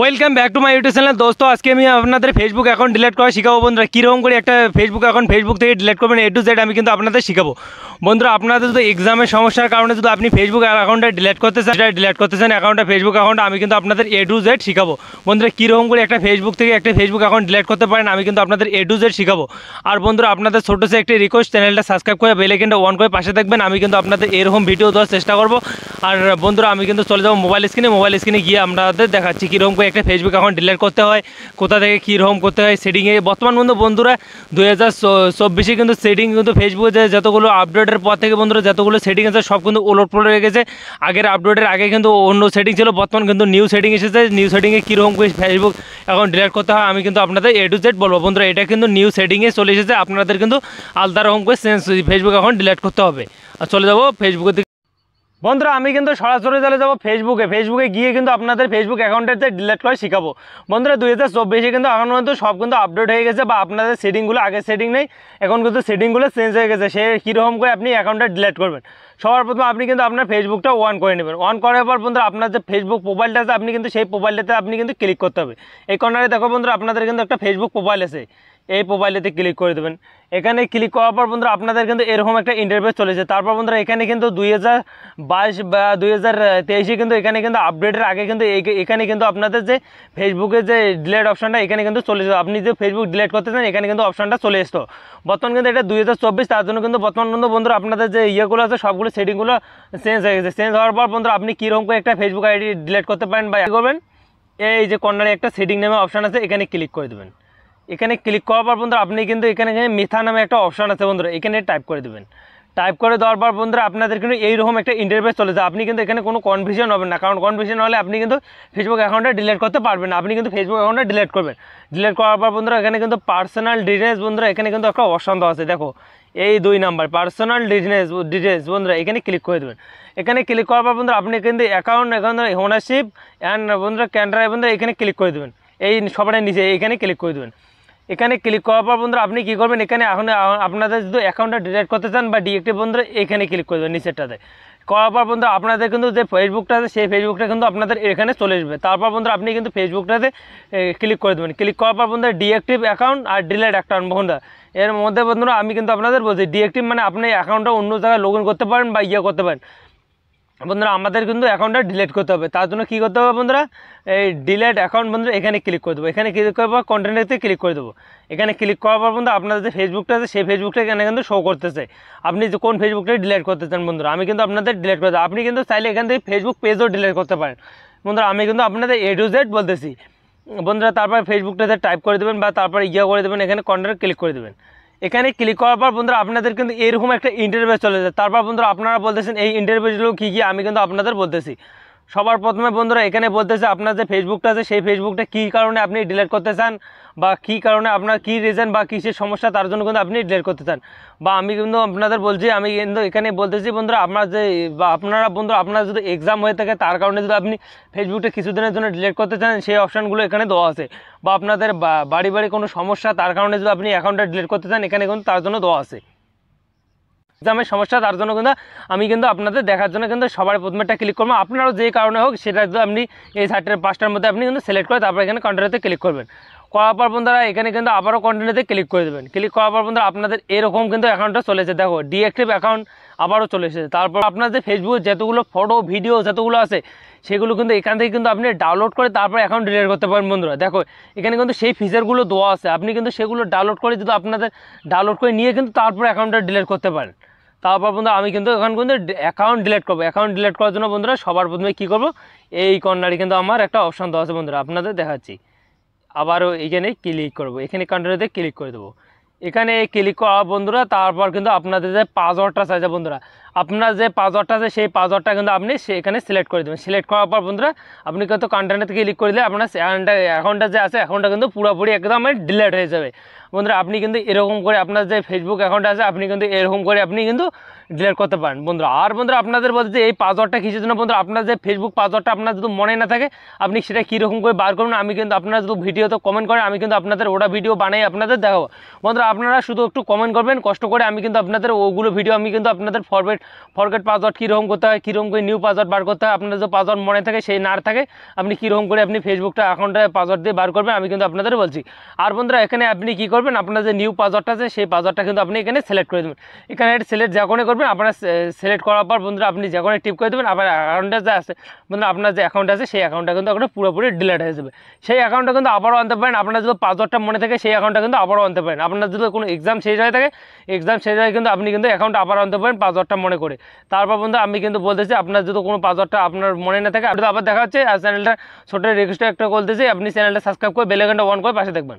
Welcome back to my YouTube channel. দোস্ত আজকে আমি আপনাদের ফেসবুক অ্যাকাউন্ট ডিলিট করা শিখাবো। বন্ধুরা কীরকম করে একটা ফেসবুক অ্যাকাউন্ট ফেসবুক থেকে ডিলিট করবেন A to Z আমি কিন্তু আপনাদের শিখাবো। বন্ধুরা আপনাদের যদি এক্সামের সমস্যার কারণে যদি আপনি ফেসবুক অ্যাকাউন্টটা ডিলিট করতে চান অ্যাকাউন্টটা ফেসবুক অ্যাকাউন্ট আমি কিন্তু আপনাদের A to Z শিখাবো। বন্ধুরা কীরকম করে একটা ফেসবুক থেকে একটা ফেসবুক অ্যাকাউন্ট ডিলিট করতে পারেন আমি কিন্তু আপনাদের A to Z শিখাবো। আর বন্ধুরা আপনাদের ছোটো সে একটি রিকোয়েস্ট, চ্যানেলটা সাবস্ক্রাইব করে বেল আইকনটা অন করে পাশে থাকবেন। আমি কিন্তু আপনাদের এরকম ভিডিও দেওয়ার চেষ্টা করবো। আর বন্ধুরা আমি কিন্তু চলে যাবো মোবাইল স্ক্রিনে গিয়ে আপনাদের দেখাচ্ছি কীরকম করে একটা ফেসবুক অ্যাকাউন্ট ডিলিট করতে হয়, কোথা থেকে কীরকম করতে হয় সেটিংয়ে। বর্তমান বন্ধুরা 2024 কিন্তু সেটিং কিন্তু ফেসবুকে যতগুলো আপডেটের পর থেকে বন্ধুরা যতগুলো সেটিং আছে সব কিন্তু ওলটপালট হয়ে গেছে। আগের আপডেটের আগে কিন্তু অন্য সেটিং ছিল, বর্তমান কিন্তু নিউ সেটিং এসেছে। নিউ সেটিংয়ে কীরকম করে ফেসবুক অ্যাকাউন্ট ডিলিট করতে হয় আমি কিন্তু আপনাদের A to Z বলবো। বন্ধুরা এটা কিন্তু নিউ সেটিংয়ে চলে এসেছে, আপনাদের কিন্তু আলাদা রকম করে ফেসবুক অ্যাকাউন্ট ডিলিট করতে হবে। আর চলে যাবো ফেসবুকের দিকে। বন্ধুরা আমি কিন্তু সরাসরি চলে যাবো ফেসবুকে গিয়ে কিন্তু আপনাদের ফেসবুক অ্যাকাউন্টের ডিলিট করে শিখাবো। বন্ধুরা 2024 কিন্তু এখন কিন্তু সব কিন্তু আপডেট হয়ে গেছে, বা আপনাদের সেটিংগুলো আগের সেটিং নেই, এখন কিন্তু সেটিংগুলো চেঞ্জ হয়ে গেছে। সে কীরকম করে আপনি অ্যাকাউন্টটা ডিলিট করবেন। সবার প্রথমে আপনি কিন্তু আপনার ফেসবুকটা অন করে নেবেন। অন করার পর বন্ধুরা আপনার যে ফেসবুক প্রোফাইলটা আছে আপনি কিন্তু সেই প্রোফাইলটাতে আপনি কিন্তু ক্লিক করতে হবে। এই কর্নারে দেখো বন্ধুরা আপনাদের কিন্তু একটা ফেসবুক প্রোফাইল আছে, এই প্রোফাইলেতে ক্লিক করে দেবেন। এখানে ক্লিক করার পর বন্ধুরা আপনাদের কিন্তু এরকম একটা ইন্টারফেস চলেছে। তারপর বন্ধুরা এখানে কিন্তু 2022 বা 2023 কিন্তু এখানে কিন্তু আপডেটের আগে কিন্তু এখানে কিন্তু আপনাদের যে ফেসবুকের যে ডিলিট অপশনটা এখানে কিন্তু চলে যেত। আপনি যে ফেসবুক ডিলিট করতে চান এখানে কিন্তু অপশনটা চলে আসতো। বর্তমান কিন্তু এটা 2024, তার জন্য কিন্তু বর্তমান বন্ধুরা আপনাদের যে ইয়েগুলো আছে সবগুলো সেটিংগুলো চেঞ্জ হয়ে গেছে। চেঞ্জ হওয়ার পর বন্ধুরা আপনি কীরকম করে একটা ফেসবুক আইডি ডিলিট করতে পারেন বা করবেন, এই যে কর্নারে একটা সেটিং নামে অপশন আছে এখানে ক্লিক করে দেবেন। এখানে ক্লিক করার পর বন্ধুরা আপনি কিন্তু এখানে মিথা নামে একটা অপশন আছে বন্ধুরা, এখানে টাইপ করে দেবেন। টাইপ করে দেওয়ার পর বন্ধুরা আপনাদের কিন্তু এইরকম একটা ইন্টারফেস চলে যায়। আপনি কিন্তু এখানে কোনো কনফিউশন হবেন না, কারণ কনফিউশন হলে আপনি কিন্তু ফেসবুক অ্যাকাউন্টটা ডিলিট করতে পারবেন না। আপনি কিন্তু ফেসবুক অ্যাকাউন্টটা ডিলিট করবেন। ডিলিট করার পর বন্ধুরা এখানে কিন্তু পার্সোনাল ডিটেলস বন্ধুরা এখানে কিন্তু একটা অপশন দেওয়া আছে, দেখো এই 2 নাম্বার পার্সোনাল ডিটেলস বন্ধুরা এখানে ক্লিক করে দেবেন। এখানে ক্লিক করার পর বন্ধুরা আপনি কিন্তু অ্যাকাউন্ট ওনারশিপ অ্যান্ড বন্ধুরা ক্যান্ডার বন্ধুরা এখানে ক্লিক করে দেবেন। এই সবার নিচে এখানে ক্লিক করে দেবেন। এখানে ক্লিক করার পর বন্ধুরা আপনি কী করবেন, এখানে এখন আপনাদের যদি অ্যাকাউন্টটা ডিলিট করতে চান বা ডিএক্টিভ বন্ধুরা এখানে ক্লিক করে দেবেন নিচেরটাতে। করার পর বন্ধুরা আপনাদের কিন্তু যে ফেসবুকটা আছে সেই ফেসবুকটা কিন্তু আপনাদের এখানে চলে আসবে। তারপর বন্ধুরা আপনি কিন্তু ফেসবুকটাতে ক্লিক করে দেবেন। ক্লিক করার পর বন্ধুরা ডিএক্টিভ অ্যাকাউন্ট আর ডিলিট অ্যাকাউন্ট বন্ধুরা এর মধ্যে বন্ধুরা আমি কিন্তু আপনাদের বলছি ডিএক্টিভ মানে আপনি অ্যাকাউন্টটা অন্য জায়গায় লগ ইন করতে পারেন বা করতে পারেন। বন্ধুরা আমাদের কিন্তু অ্যাকাউন্টটা ডিলিট করতে হবে, তার জন্য কী করতে হবে বন্ধুরা, এই ডিলিট অ্যাকাউন্ট বন্ধুরা এখানে ক্লিক করে দেবো। এখানে ক্লিক করার পর কন্টেন্টে ক্লিক করে দেবো। এখানে ক্লিক করার পর বন্ধুরা আপনাদের যে ফেসবুকটা আছে সেই ফেসবুকটা এখানে কিন্তু শো করতেছে। আপনি যে কোন ফেসবুকটা ডিলিট করতে চান বন্ধুরা, আমি কিন্তু আপনাদের ডিলিট করে দেবো। আপনি কিন্তু চাইলে এখান থেকে ফেসবুক পেজও ডিলিট করতে পারেন বন্ধুরা। আমি কিন্তু আপনাদের A to Z বলতেছি বন্ধুরা। তারপর ফেসবুকটাতে টাইপ করে দেবেন বা তারপর করে দেবেন, এখানে কন্টেন্টে ক্লিক করে দেবেন। এখানে ক্লিক করার পর বন্ধুরা আপনাদের কিন্তু এরকম একটা ইন্টারফেস চলে যায়। তারপর বন্ধুরা আপনারা বলতেছেন এই ইন্টারফেসগুলো কী কী, আমি কিন্তু আপনাদের বলতেছি। সবার প্রথমে বন্ধুরা এখানে বলতেছে আপনার যে ফেসবুকটা আছে সেই ফেসবুকটা কী কারণে আপনি ডিলিট করতে চান, বা কী কারণে আপনার কী রিজন বা কিসের সমস্যা তার জন্য কিন্তু আপনি ডিলিট করতে চান। বা আমি কিন্তু আপনাদের বলছি, আমি কিন্তু এখানে বলতেছি বন্ধুরা আপনার যে বা আপনারা বন্ধুরা আপনার যদি এক্সাম হয়ে থাকে তার কারণে যদি আপনি ফেসবুকটা কিছুদিনের জন্য ডিলিট করতে চান সেই অপশানগুলো এখানে দেওয়া আছে। বা আপনাদের বাড়ি কোনো সমস্যা তার কারণে যদি আপনি অ্যাকাউন্টটা ডিলিট করতে চান এখানে কিন্তু তার জন্য দেওয়া আছে। এক্সামের সমস্যা তার জন্য কিন্তু আমি কিন্তু আপনাদের দেখার জন্য কিন্তু সবার প্রথমে একটা ক্লিক করবো। আপনারও যে কারণে হোক সেটা যদি আপনি এই 4-5টার মধ্যে আপনি কিন্তু সিলেক্ট করে তারপর এখানে কন্টেন্টে ক্লিক করবেন। করার পর বন্ধুরা এখানে কিন্তু আবারও কন্টেন্টে ক্লিক করে দেবেন। ক্লিক করার পর বন্ধুরা আপনাদের এরকম কিন্তু অ্যাকাউন্টটা চলে এসেছে, দেখো ডিএক্টিভ অ্যাকাউন্ট আবারও চলে এসেছে। তারপর আপনার যে ফেসবুকে যতগুলো ফটো ভিডিও যতগুলো আছে সেগুলো কিন্তু এখান থেকে কিন্তু আপনি ডাউনলোড করে তারপর অ্যাকাউন্ট ডিলিট করতে পারেন বন্ধুরা। দেখো এখানে কিন্তু সেই ফিচারগুলো দেওয়া আছে, আপনি কিন্তু সেগুলো ডাউনলোড করে যদি আপনাদের ডাউনলোড করে নিয়ে কিন্তু তারপর অ্যাকাউন্টটা ডিলিট করতে পারেন। তারপর বন্ধুরা আমি কিন্তু এখন কিন্তু অ্যাকাউন্ট ডিলিট করবো। অ্যাকাউন্ট ডিলিট করার জন্য বন্ধুরা সবার প্রথমে কী করবো, এই কর্নারে কিন্তু আমার একটা অপশান দেওয়া আছে বন্ধুরা, আপনাদের দেখাচ্ছি। আবারও এখানে ক্লিক করবো, এখানে কন্টিনিউতে ক্লিক করে দেবো। এখানে ক্লিক করা বন্ধুরা তারপর কিন্তু আপনাদের যে পাসওয়ার্ডটা চাইছে বন্ধুরা, আপনার যে পাসওয়ার্ডটা আছে সেই পাসওয়ার্ডটা কিন্তু আপনি সেখানে সিলেক্ট করে দেবেন। সিলেক্ট করার পর বন্ধুরা আপনি কিন্তু কন্টেন্টে ক্লিক করে দিলে আপনার অ্যাকাউন্টটা যে আছে অ্যাকাউন্টটা কিন্তু পুরোপুরি একদম ডিলিট হয়ে যাবে বন্ধুরা। আপনি কিন্তু এরকম করে আপনার যে ফেসবুক অ্যাকাউন্ট আছে আপনি কিন্তু এরকম করে আপনি কিন্তু ডিলিট করতে পারেন বন্ধুরা। আর বন্ধুরা আপনাদের বলতে যে এই পাসওয়ার্ডটা কিসের জন্য বন্ধুরা, আপনার যে ফেসবুক পাসওয়ার্ডটা আপনার যদি মনে না থাকে আপনি সেটা কীরকম করে বার করবেন আমি কিন্তু আপনারা যদি ভিডিওতে কমেন্ট করেন আমি কিন্তু আপনাদের ওটা ভিডিও বানাই আপনাদের দেখাবো বন্ধুরা। আপনারা শুধু একটু কমেন্ট করবেন কষ্ট করে, আমি কিন্তু আপনাদের ওগুলো ভিডিও আমি কিন্তু আপনাদের ফরওয়ার্ড ফরগেট পাসওয়ার্ড কীরকম করতে হয়, কীরকম করে নিউ পাসওয়ার্ড বার করতে হয়, আপনার যে পাসওয়ার্ড মনে থাকে সেই না থাকে আপনি কীরকম করে আপনি ফেসবুকটা অ্যাকাউন্টে পাসওয়ার্ড দিয়ে বার করবেন আমি কিন্তু আপনাদের বলছি। আর বন্ধুরা এখানে আপনি কী করবেন, আপনার যে নিউ পাসওয়ার্ডটা আছে সেই পাসওয়ার্ডটা কিন্তু আপনি এখানে সিলেক্ট করে দেবেন। এখানে সিলেক্ট যখনই করবেন আপনারা সিলেক্ট করার পর বন্ধুরা আপনি যখনই টিপ করে দেবেন আপনার অ্যাকাউন্টে যা আছে বন্ধুরা, আপনার যে অ্যাকাউন্ট আছে সেই অ্যাকাউন্টটা কিন্তু আপনার পুরোপুরি ডিলিট হয়ে যাবে। সেই অ্যাকাউন্টটা কিন্তু আবারও আনতে পারেন, আপনার যদি পাসওয়ার্ডটা মনে থাকে সেই অ্যাকাউন্টটা কিন্তু আবারও আনতে পারেন। আপনার যদি কোনো এক্সাম শেষ হয়ে থাকে, এক্সাম শেষ হয়ে কিন্তু আপনি কিন্তু অ্যাকাউন্ট আবার আনতে পারেন পাসওয়ার্ডটা মনে করে। তারপর বন্ধু আমি কিন্তু বলতেছি আপনার যদি কোনো পাসওয়ার্ডটা আপনার মনে না থাকে আপনি আবার দেখা হচ্ছে। আর চ্যানেলটা ছোটো রিকোয়েস্ট একটা বলতেছি, আপনি চ্যানেলটা সাবস্ক্রাইব করে বেল আইকনটা অন করে পাশে দেখবেন।